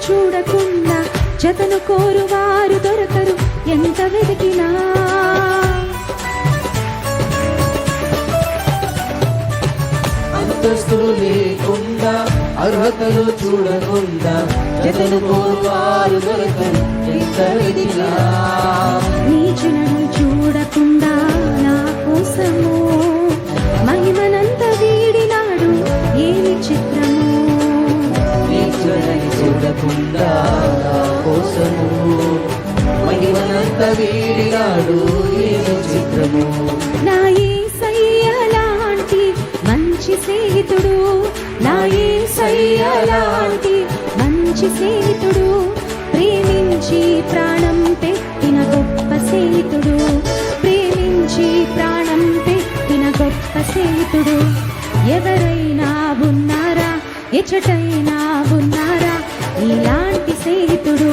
చూడకుండా జతను కోరువారు దొరకరు ఎంత వెతికినా. అంతస్తులు లేకుండా అర్హతలు చూడకుండా జతను కోరువారు దొరకరు ఎంత వెతికినా. నీచులను చూడకుండా నా కోసము మహిమనంత వీడినాడు ఏమి చిత్రము. నీచులను చూడకుండా నా కోసము మహిమనంత వీడినాడు ఏమి చిత్రము. నా యేసయ్య లాంటి మంచి స్నేహితుడు, నా యేసయ్య లాంటి మంచి స్నేహితుడు, ప్రేమించి ప్రాణం పెట్టిన గొప్ప స్నేహితుడు, ప్రేమించి ప్రాణం పెట్టిన గొప్ప స్నేహితుడు. ఎవరైనా ఉన్నారా, ఎచటైనా ఉన్నారా ఇలాంటి స్నేహితుడు?